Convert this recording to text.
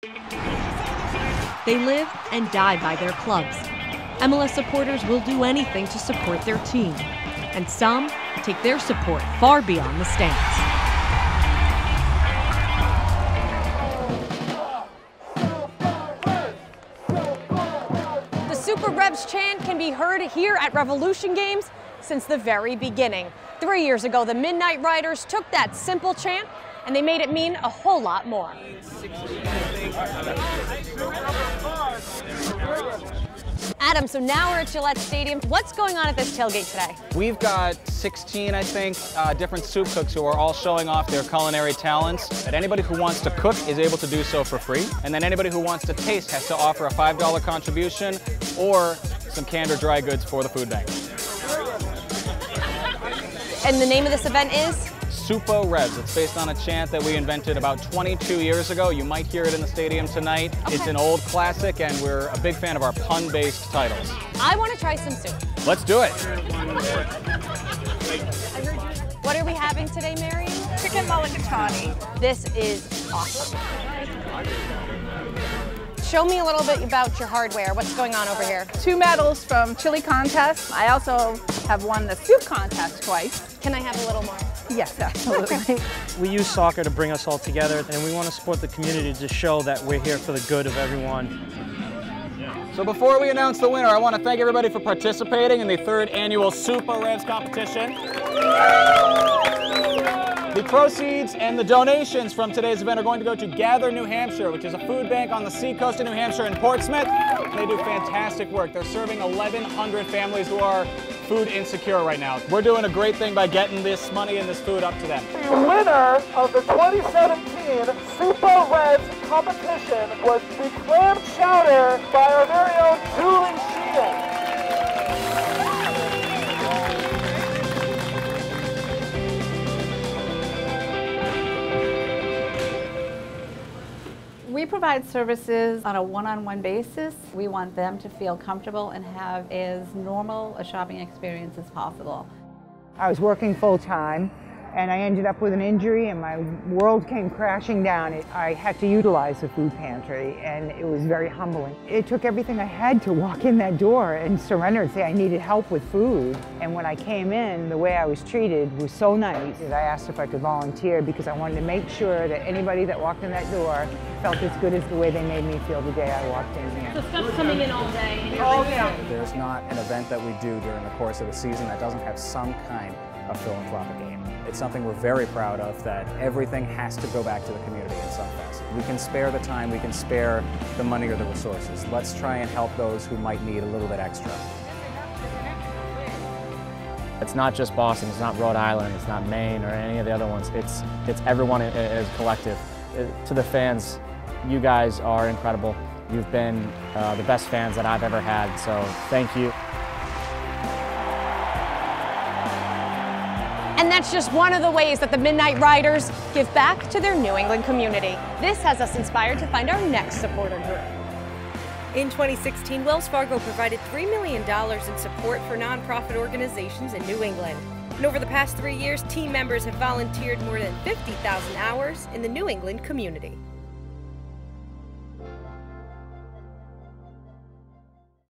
They live and die by their clubs. MLS supporters will do anything to support their team, and some take their support far beyond the stands. The Soupa-Revs chant can be heard here at Revolution Games since the very beginning. 3 years ago, the Midnight Riders took that simple chant and they made it mean a whole lot more. Adam, so now we're at Gillette Stadium. What's going on at this tailgate today? We've got 16, I think, different soup cooks who are all showing off their culinary talents. And anybody who wants to cook is able to do so for free. And then anybody who wants to taste has to offer a $5 contribution or some canned or dry goods for the food bank. And the name of this event is? Soupa-Revs. It's based on a chant that we invented about 22 years ago. You might hear it in the stadium tonight. Okay. It's an old classic, and we're a big fan of our pun-based titles. I want to try some soup. Let's do it. What are we having today, Marian? Chicken mulligatawny. This is awesome. Show me a little bit about your hardware. What's going on over here? 2 medals from chili contest. I also have won the soup contest twice. Can I have a little more? Yes, absolutely. We use soccer to bring us all together, and we want to support the community to show that we're here for the good of everyone. So before we announce the winner, I want to thank everybody for participating in the 3rd annual Soupa-Revs competition. The proceeds and the donations from today's event are going to go to Gather New Hampshire, which is a food bank on the seacoast of New Hampshire in Portsmouth. They do fantastic work. They're serving 1,100 families who are food insecure right now. We're doing a great thing by getting this money and this food up to them. The winner of the 2017 Soupa-Revs competition was the clam chowder by our very own Jillian Sakovits. We provide services on a one-on-one basis. We want them to feel comfortable and have as normal a shopping experience as possible. I was working full-time and I ended up with an injury and my world came crashing down. I had to utilize the food pantry and it was very humbling. It took everything I had to walk in that door and surrender and say I needed help with food. And when I came in, the way I was treated was so nice that I asked if I could volunteer because I wanted to make sure that anybody that walked in that door felt as good as the way they made me feel the day I walked in here. So stuff's coming in all day. And There's not an event that we do during the course of the season that doesn't have some kind of philanthropic aim. It's something we're very proud of, that everything has to go back to the community in some facet. We can spare the time, we can spare the money or the resources. Let's try and help those who might need a little bit extra. It's not just Boston, it's not Rhode Island, it's not Maine or any of the other ones. It's everyone as a collective. To the fans, you guys are incredible. You've been the best fans that I've ever had, so thank you. And that's just one of the ways that the Midnight Riders give back to their New England community. This has us inspired to find our next supporter group. In 2016, Wells Fargo provided $3 million in support for nonprofit organizations in New England. And over the past 3 years, team members have volunteered more than 50,000 hours in the New England community.